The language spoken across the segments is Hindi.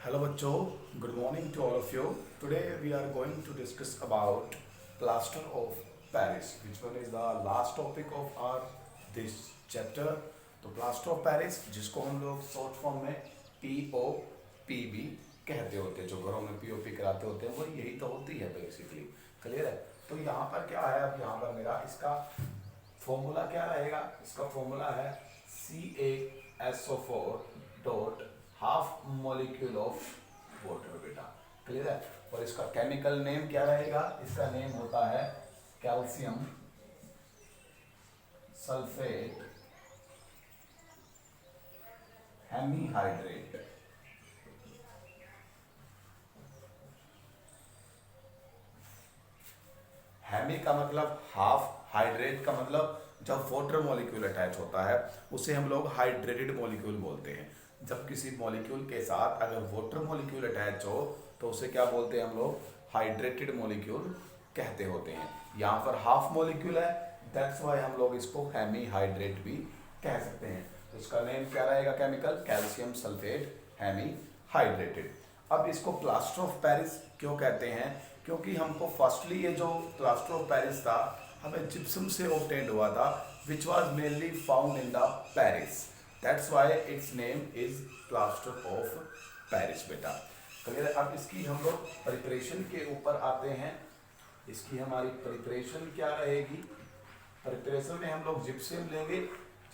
Hello बच्चों, good morning to all of you. Today we are going to discuss about plaster of Paris, which one is the last topic of our this chapter. तो plaster of Paris जिसको हम लोग शॉर्ट फॉर्म में POPB कहते होते हैं, जो घरों में POP कराते होते हैं वो यही तो होती है बेसिकली। क्लियर है? तो यहाँ पर क्या है, अब यहाँ पर मेरा इसका फॉर्मूला क्या रहेगा? इसका फॉर्मूला है CaSO4 dot half molecule of water बेटा। क्लियर है? और इसका केमिकल नेम क्या रहेगा? इसका नेम होता है कैल्शियम सल्फेट हेमीहाइड्रेट। हेमी का मतलब हाफ, हाइड्रेट का मतलब जब वाटर मॉलिक्यूल अटैच होता है उसे हम लोग हाइड्रेटेड मॉलिक्यूल बोलते हैं। जब किसी मॉलिक्यूल के साथ अगर वाटर मॉलिक्यूल अटैच हो तो उसे क्या बोलते हैं हम लोग? हाइड्रेटेड मॉलिक्यूल कहते होते हैं। यहाँ पर हाफ मॉलिक्यूल है, दैट्स वाई हम लोग इसको हेमी हाइड्रेट भी कह सकते हैं। तो इसका नेम क्या रहेगा? Chemical calcium sulphate hemi hydrated. अब इसको प्लास्टर ऑफ पेरिस क्यों कहते हैं? क्योंकि हमको फर्स्टली ये जो प्लास्टर ऑफ पेरिस था हमें जिप्सम से ऑब्टेन्ड हुआ था, which was mainly found in the Paris, that's why it's name is plaster of Paris बेटा। क्लियर है? अब इसकी हम लोग प्रिपरेशन के ऊपर आते हैं। इसकी हमारी प्रिपरेशन क्या रहेगी? प्रिपरेशन में हम लोग जिप्सम लेंगे।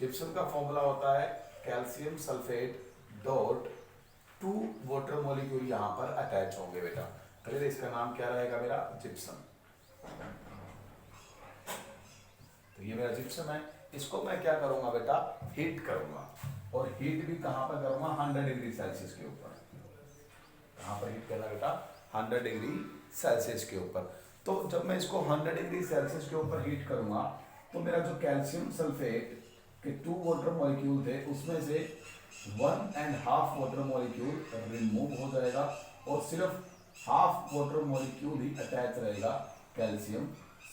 जिप्सम का फॉर्मूला होता है calcium sulphate dot 2 water molecule यहाँ पर अटैच होंगे बेटा। क्लियर? इसका नाम क्या रहेगा मेरा? जिप्सम। तो ये मेरा जिप्सम है, इसको मैं क्या करूंगा बेटा? हीट करूंगा। और हीट भी कहां पर करूंगा? 100 डिग्री सेल्सियस के ऊपर। कहां पर हीट करना बेटा? 100 डिग्री सेल्सियस के ऊपर। तो जब मैं इसको 100 डिग्री सेल्सियस के ऊपर हीट करूंगा तो मेरा जो कैल्शियम सल्फेट के 2 वाटर मॉलिक्यूल थे उसमें से 1.5 वाटर मॉलिक्यूल रिमूव हो जाएगा और सिर्फ हाफ वाटर मॉलिक्यूल ही अटैच रहेगा कैल्शियम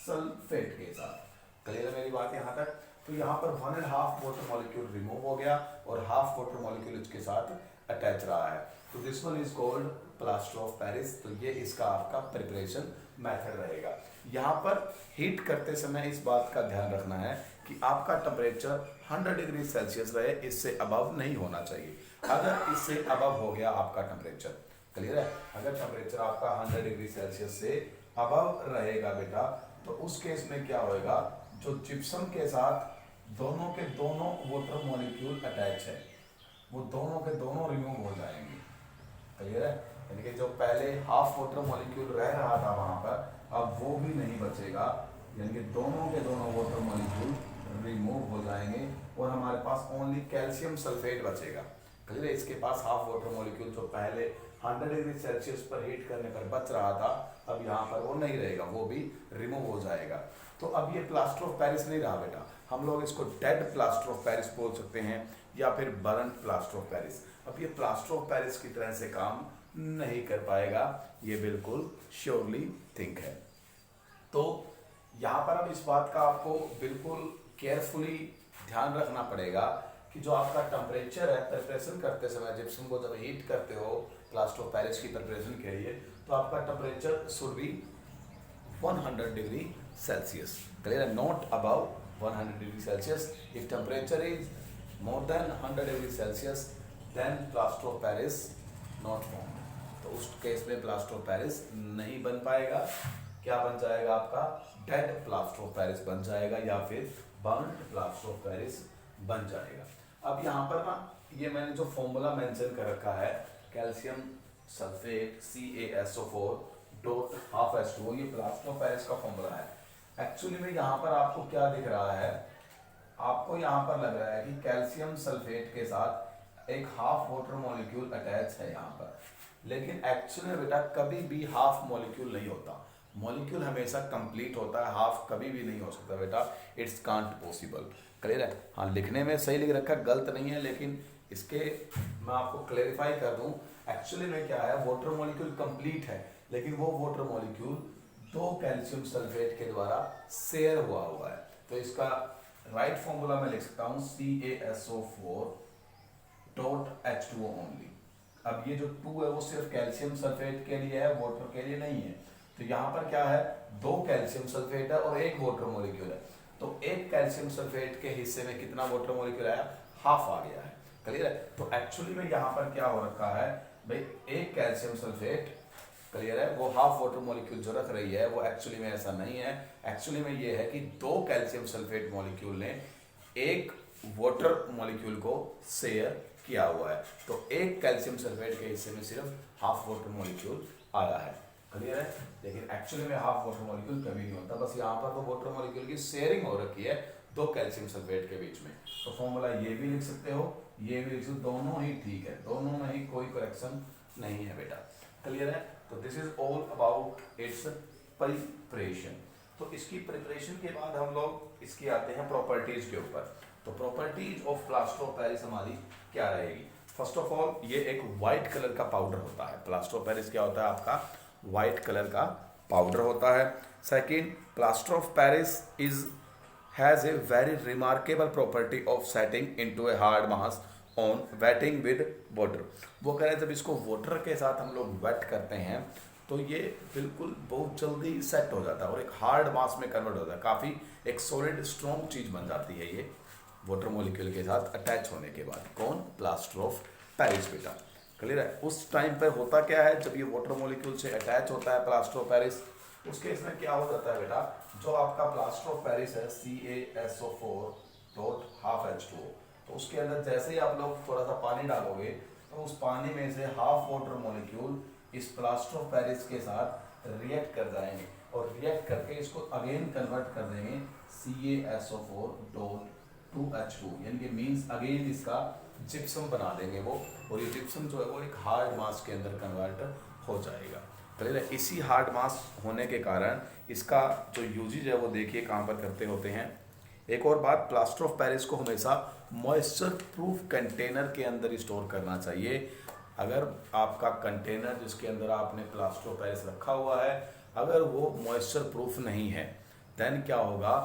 सल्फेट के साथ। क्लियर है मेरी बात यहाँ तक? तो यहाँ पर 1.5 वाटर मॉलिक्यूल रिमूव हो गया और हाफ वाटर मॉलिक्यूल इसके साथ अटैच रहा है। तो this one is called plaster of Paris. तो ये इसका आपका प्रिपरेशन मेथड रहेगा। यहाँ पर हीट करते समय इस बात का ध्यान रखना है कि आपका टेम्परेचर 100 डिग्री सेल्सियस रहे, इससे अबव नहीं होना चाहिए। अगर इससे अबव हो गया आपका टेम्परेचर, क्लियर है, अगर टेम्परेचर आपका 100 डिग्री सेल्सियस से अबव रहेगा बेटा, तो उस केस में क्या होएगा? जो जिप्सम के साथ दोनों के दोनों वाटर मॉलिक्यूल अटैच है वो दोनों के दोनों रिमूव हो जाएंगे। क्लियर है? यानी कि जो पहले हाफ वाटर मॉलिक्यूल रह रहा था वहां पर अब वो भी नहीं बचेगा, यानी कि दोनों के दोनों वाटर मॉलिक्यूल रिमूव हो जाएंगे और हमारे पास ओनली कैल्शियम सल्फेट बचेगा। क्लियर है? इसके पास हाफ वाटर मॉलिक्यूल जो पहले 100 डिग्री सेल्सियस पर हीट करने पर बच रहा था अब यहाँ पर वो नहीं रहेगा, वो भी रिमूव हो जाएगा। तो अब ये प्लास्टर ऑफ पेरिस नहीं रहा बेटा, हम लोग इसको डेड प्लास्टर ऑफ पेरिस बोल सकते हैं या फिर बर्न प्लास्टर ऑफ पेरिस। अब ये प्लास्टर ऑफ पेरिस की तरह से काम नहीं कर पाएगा, ये बिल्कुल श्योरली थिंक है। तो यहाँ पर अब इस बात का आपको बिल्कुल केयरफुली ध्यान रखना पड़ेगा कि जो आपका टेम्परेचर है प्रिपरेशन करते समय, जिप्सम को जब हीट करते हो प्लास्टर ऑफ पेरिस की प्रिपरेशन के लिए, तो आपका temperature should be 100 degree Celsius. Clear है? Not above 100 degree Celsius. If temperature is more than 100 degree Celsius then plaster of Paris not form. तो उस केस में प्लास्टर ऑफ पेरिस नहीं बन पाएगा। क्या बन जाएगा? आपका डेड प्लास्टर ऑफ पेरिस बन जाएगा या फिर बर्न्ड प्लास्टर ऑफ पेरिस बन जाएगा। अब यहाँ पर ना ये मैंने जो फॉर्मूला मेंशन कर रखा है calcium sulphate CaSO4 dot half H2O, ये प्लास्टर ऑफ पेरिस का फॉर्मूला है। एक्चुअली में यहाँ पर आपको क्या दिख रहा है? आपको यहाँ पर लग रहा है कि कैल्शियम सल्फेट के साथ एक हाफ वाटर मॉलिक्यूल अटैच है यहाँ पर, लेकिन एक्चुअली में बेटा कभी भी हाफ मॉलिक्यूल नहीं होता। मॉलिक्यूल हमेशा कंप्लीट होता है, हाफ कभी भी नहीं हो सकता बेटा, इट्स कांट पॉसिबल। क्लियर है? हाँ, लिखने में सही लिख रखा, गलत नहीं है, लेकिन इसके मैं आपको क्लेरिफाई कर दूं, एक्चुअली में क्या है, वाटर मॉलिक्यूल कंप्लीट है लेकिन वो वाटर मॉलिक्यूल 2 कैल्शियम सल्फेट के द्वारा शेयर हुआ है। तो इसका राइट फॉर्मूला मैं लिख सकता हूं CaSO4 डॉट H2O ओनली। अब ये जो 2 है वो सिर्फ कैल्शियम सल्फेट के लिए है, वाटर के लिए नहीं है। तो यहाँ पर क्या है, 2 कैल्शियम सल्फेट है और 1 वाटर मॉलिक्यूल है। तो 1 कैल्शियम सल्फेट के हिस्से में कितना वाटर मॉलिक्यूल आया, हाफ आ गया है। क्लियर है। तो एक्चुअली में यहाँ पर क्या हो रखा है भाई, 1 कैल्शियम सल्फेट, क्लियर है, वो हाफ वाटर मॉलिक्यूल जो रख रही है, वो एक्चुअली में ऐसा नहीं है। एक्चुअली में ये है कि 2 कैल्शियम सल्फेट मॉलिक्यूल ने 1 वाटर मॉलिक्यूल को शेयर किया हुआ है। तो 1 कैल्शियम सल्फेट के हिस्से में सिर्फ हाफ वाटर मॉलिक्यूल आया है। क्लियर है। लेकिन एक्चुअली में हाफ वाटर मॉलिक्यूल कभी नहीं होता, बस यहाँ पर तो वाटर मॉलिक्यूल की शेयरिंग हो रखी है 2 कैल्शियम सल्फेट के बीच में। तो फॉर्मूला ये भी लिख सकते हो, ये भी लिख सकते हो, दोनों ही ठीक है, दोनों में ही कोई करेक्शन नहीं है बेटा। क्लियर है। तो this is all about it's preparation. तो इसकी प्रिपरेशन के बाद हम लोग इसकी आते हैं प्रॉपर्टीज के ऊपर। तो properties of plaster of Paris हमारी क्या रहेगी। फर्स्ट ऑफ ऑल, ये एक व्हाइट कलर का पाउडर होता है। प्लास्टर ऑफ पेरिस क्या होता है आपका, व्हाइट कलर का पाउडर होता है। Second, plaster of Paris is has a very remarkable property of setting into a hard mass on waiting with water. वो कह रहे हैं जब इसको वाटर के साथ हम लोग वेट करते हैं तो ये बिल्कुल बहुत जल्दी सेट हो जाता है और एक हार्ड मास में कन्वर्ट होता है, काफ़ी एक सॉलिड स्ट्रॉन्ग चीज़ बन जाती है ये वाटर मॉलिक्यूल के साथ अटैच होने के बाद। कौन, प्लास्टर ऑफ पेरिस बेटा। क्लियर है। उस टाइम पे होता क्या है, जब ये वाटर मॉलिक्यूल से अटैच होता है प्लास्टर ऑफ पेरिस, उसके इसमें क्या हो जाता है बेटा, जो आपका प्लास्टर ऑफ पेरिस है CaSO4.12H2O, तो उसके अंदर जैसे ही आप लोग थोड़ा सा पानी डालोगे तो उस पानी में से हाफ वाटर मॉलिक्यूल इस प्लास्टर ऑफ पेरिस के साथ रिएक्ट कर जाएंगे और रिएक्ट करके इसको अगेन कन्वर्ट कर देंगे CaSO4.2H2, यानी कि मीन्स अगेन इसका जिप्सम बना देंगे वो, और ये जिप्सम जो है वो एक हार्ड मास के अंदर कन्वर्ट हो जाएगा। क्लियर है। इसी हार्ड मास होने के कारण इसका जो यूजेज है वो देखिए कहाँ पर करते होते हैं। एक और बात, प्लास्टर ऑफ पेरिस को हमेशा मॉइस्चर प्रूफ कंटेनर के अंदर स्टोर करना चाहिए। अगर आपका कंटेनर जिसके अंदर आपने प्लास्टर ऑफ पेरिस रखा हुआ है अगर वो मॉइस्चर प्रूफ नहीं है, देन क्या होगा,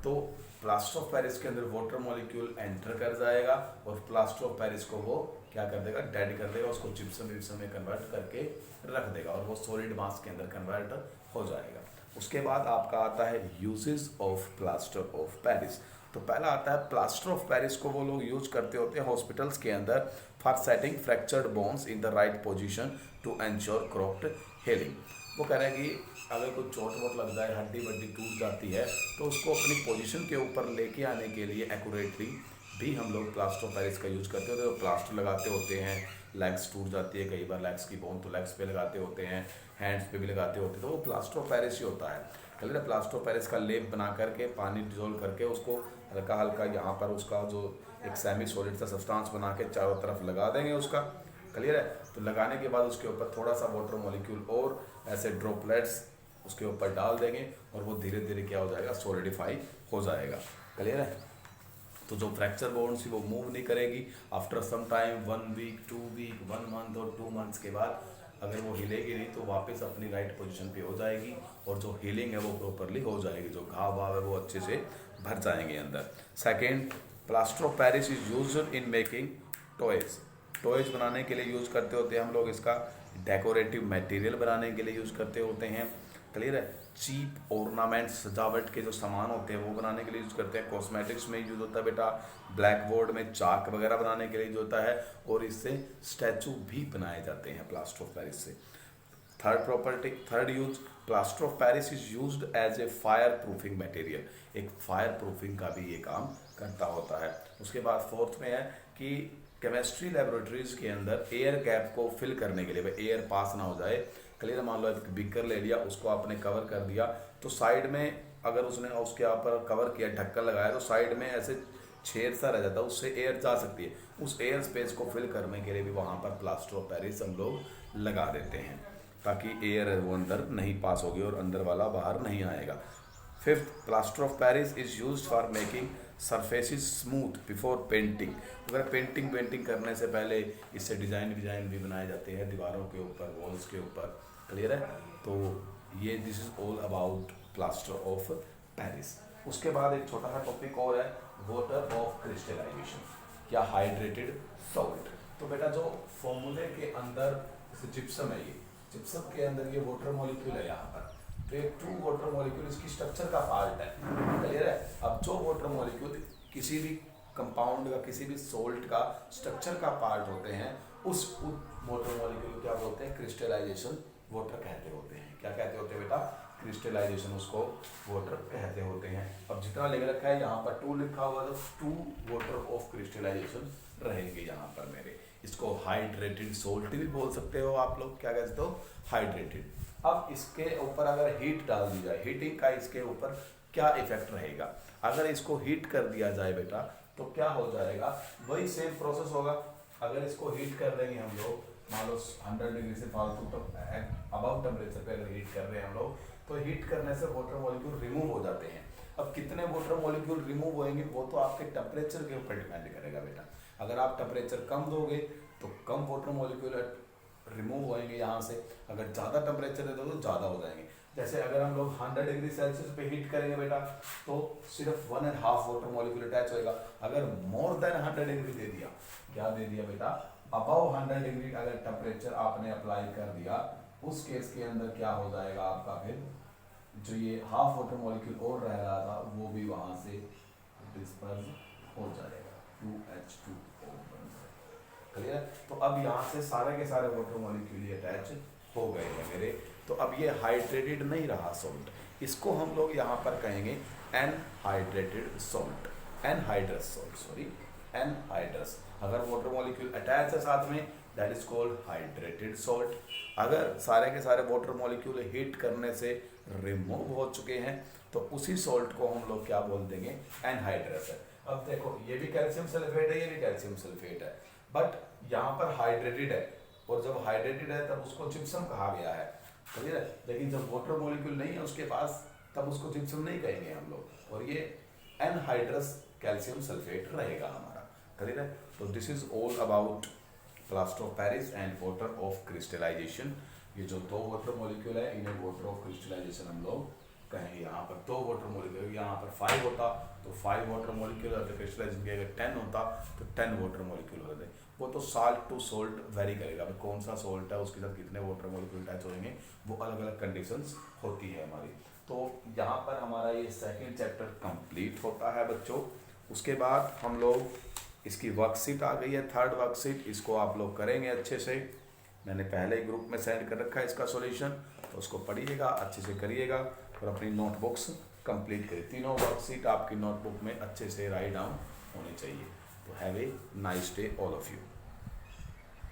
तो प्लास्टर ऑफ पेरिस के अंदर वाटर मॉलिक्यूल एंटर कर जाएगा और प्लास्टर ऑफ पेरिस को वो क्या कर देगा, डेड कर देगा, उसको जिप्सम विप्सम में कन्वर्ट करके रख देगा और वो सॉलिड मास के अंदर कन्वर्ट हो जाएगा। उसके बाद आपका आता है uses of plaster of Paris. तो पहला आता है प्लास्टर ऑफ पेरिस को वो लोग यूज करते होते हैं हॉस्पिटल्स के अंदर for setting fractured bones in the right position to ensure cropped healing. वो कह रहे हैं कि अगर कोई चोट वोट लग जाए, हड्डी वड्डी टूट जाती है, तो उसको अपनी पोजीशन के ऊपर लेके आने के लिए एक्यूरेटली भी हम लोग प्लास्टर ऑफ पेरिस का यूज करते होते हैं। तो प्लास्टर लगाते होते हैं, लेग्स टूट जाती है कई बार, लेग्स की बोन तो लेग्स पे लगाते होते हैं, हैंड्स पे भी लगाते होते हैं, तो वो प्लास्टर ऑफ पेरिस ही होता है। क्लियर। प्लास्टर ऑफ पेरिस का लेप बना करके पानी डिजोल्व करके उसको हल्का हल्का यहाँ पर उसका जो एक सेमी सॉलिड सा सब्सटेंस बना के चारों तरफ लगा देंगे उसका। क्लियर है। तो लगाने के बाद उसके ऊपर थोड़ा सा वाटर मॉलिक्यूल और ऐसे ड्रॉपलेट्स उसके ऊपर डाल देंगे और वो धीरे धीरे क्या हो जाएगा, सॉलिडिफाई हो जाएगा। क्लियर है। तो जो फ्रैक्चर बोन्स वो मूव नहीं करेगी। After some time 1 week 2 week 1 month और 2 मंथ्स के बाद अगर वो हिलेगी नहीं तो वापस अपनी राइट पोजीशन पे हो जाएगी और जो हीलिंग है वो प्रॉपरली हो जाएगी, जो घाव वाव है वो अच्छे से भर जाएंगे अंदर। Second, plaster of Paris is used in making toys. Toys बनाने के लिए यूज़ करते होते हैं हम लोग इसका, डेकोरेटिव मटेरियल बनाने के लिए यूज़ करते होते हैं। क्लियर है। चीप ऑर्नामेंट्स, सजावट के जो सामान होते हैं वो बनाने के लिए यूज़ करते हैं। कॉस्मेटिक्स में यूज़ होता है बेटा, ब्लैक बोर्ड में चाक वगैरह बनाने के लिए यूज होता है और इससे स्टैचू भी बनाए जाते हैं प्लास्टर ऑफ पेरिस से। Third use, plaster of Paris is used as a fire proofing material. एक फायर प्रूफिंग का भी ये काम करता होता है। उसके बाद फोर्थ में है कि केमिस्ट्री लेबोरेटरीज के अंदर एयर गैप को फिल करने के लिए, एयर पास ना हो जाए। क्लियर। मान लो एक बीकर ले लिया, उसको आपने कवर कर दिया, तो साइड में अगर उसने उसके ऊपर कवर किया, ढक्कन लगाया, तो साइड में ऐसे छेद सा रह जाता है, उससे एयर जा सकती है। उस एयर स्पेस को फिल करने के लिए भी वहाँ पर प्लास्टर ऑफ पेरिस हम लोग लगा देते हैं ताकि एयर वो अंदर नहीं पास होगी और अंदर वाला बाहर नहीं आएगा। Fifth, plaster of Paris is used for making surfaces smooth before painting. अगर पेंटिंग करने से पहले इससे डिज़ाइन भी बनाए जाते हैं दीवारों के ऊपर, वॉल्स के ऊपर। क्लियर है। तो ये this is all about plaster of Paris. उसके बाद एक छोटा सा टॉपिक और है, वाटर ऑफ क्रिस्टलाइजेशन या हाइड्रेटेड सॉल्ट। तो बेटा जो फॉर्मूले के अंदर जिप्सम है, ये जिप्सम के अंदर ये वाटर मॉलिक्यूल है यहाँ पर, तो ये 2 वाटर मॉलिक्यूल इसकी स्ट्रक्चर का पार्ट है, क्लियर है। अब जो वाटर मॉलिक्यूल किसी भी कंपाउंड का, किसी भी सोल्ट का स्ट्रक्चर का पार्ट होते हैं, उस वाटर मॉलिक्यूल क्या बोलते हैं, क्रिस्टलाइजेशन वाटर कहते होते हैं। क्या कहते होते हैं बेटा, क्रिस्टलाइजेशन उसको वाटर कहते होते हैं। अब जितना लिख रखा है यहाँ पर 2 लिखा हुआ, तो 2 वाटर ऑफ क्रिस्टलाइजेशन रहेंगे यहाँ पर मेरे। इसको हाइड्रेटेड सोल्ट भी बोल सकते हो आप लोग, क्या कहते हो, हाइड्रेटेड। अब इसके ऊपर अगर हीट डाल दी जाए, हीटिंग का इसके ऊपर क्या इफेक्ट रहेगा, अगर इसको हीट कर दिया जाए बेटा तो क्या हो जाएगा, वही सेम प्रोसेस होगा। अगर इसको हीट कर देंगे हम लोग, मान लो 100 डिग्री से फालतू अबाउट टेम्परेचर पे अगर हीट कर रहे हैं हम लोग, तो हीट करने से वाटर मॉलिक्यूल रिमूव हो जाते हैं। अब कितने वाटर मॉलिक्यूल रिमूव होंगे वो तो आपके टेम्परेचर के ऊपर डिपेंड करेगा बेटा। अगर आप टेम्परेचर कम दोगे तो कम वाटर मॉलिक्यूल रिमूव होंगे यहाँ से, अगर ज़्यादा टेम्परेचर दे दो तो ज़्यादा हो जाएंगे। जैसे अगर हम लोग 100 डिग्री सेल्सियस पे हीट करेंगे बेटा तो सिर्फ 1.5 वाटर मॉलिक्यूल अटैच होएगा। अगर मोर देन 100 डिग्री दे दिया, क्या दे दिया बेटा, अबव 100 डिग्री अगर टेम्परेचर आपने अप्लाई कर दिया, उस केस के अंदर क्या हो जाएगा आपका, फिर जो ये हाफ वाटर मॉलिक्यूल और रह रहा था वो भी वहाँ से डिस्पर्स हो जाएगा, 2H2O बन जाएगा, क्लियर। तो अब यहाँ से सारे के सारे वाटर मॉलिक्यूल अटैच हो गए हैं मेरे। तो अब ये हाइड्रेटेड नहीं रहा सॉल्ट, इसको हम लोग यहाँ पर कहेंगे anhydrated salt, anhydrous salt, sorry anhydrous. अगर वाटर मॉलिक्यूल अटैच है साथ में, that is called hydrated salt. अगर सारे के सारे वाटर मॉलिक्यूल हीट करने से रिमूव हो चुके हैं तो उसी सॉल्ट को हम लोग क्या बोल देंगे, एनहाइड्रस है। अब देखो ये भी कैल्शियम सल्फेट है, ये भी कैल्शियम सल्फेट है, बट यहाँ पर हाइड्रेटेड है, और जब हाइड्रेटेड है तब उसको जिप्सम कहा गया है, क्लियर है। लेकिन जब वाटर मॉलिक्यूल नहीं है उसके पास, तब उसको जिप्सम नहीं कहेंगे हम लोग, और ये एनहाइड्रस कैल्शियम सल्फेट रहेगा हमारा, क्लियर है। तो this is all about plaster of Paris and water of crystallisation. ये जो 2 वाटर मॉलिक्यूल है इन्हें वाटर ऑफ क्रिस्टलाइजेशन हम लोग कहेंगे। यहाँ पर 2 वाटर मॉलिक्यूल, यहाँ पर 5 होता तो 5 वाटर मॉलिक्यूल होते, क्रिस्टलाइजेशन के अगर 10 होता तो 10 वाटर मॉलिक्यूल होते। वो तो साल्ट टू सोल्ट वेरी करेगा, अब कौन सा सोल्ट है उसके साथ कितने वाटर मॉलिक्यूल अटैच होंगे, वो अलग अलग कंडीशंस होती है हमारी। तो यहाँ पर हमारा ये सेकंड चैप्टर कंप्लीट होता है बच्चों। उसके बाद हम लोग, इसकी वर्कशीट आ गई है, 3rd वर्कशीट, इसको आप लोग करेंगे अच्छे से। मैंने पहले ही ग्रुप में सेंड कर रखा है इसका सॉल्यूशन, तो उसको पढ़िएगा, अच्छे से करिएगा और अपनी नोटबुक्स कंप्लीट करिए। तीनों वर्कशीट आपकी नोटबुक में अच्छे से राइट डाउन होनी चाहिए। तो have a nice day all of you.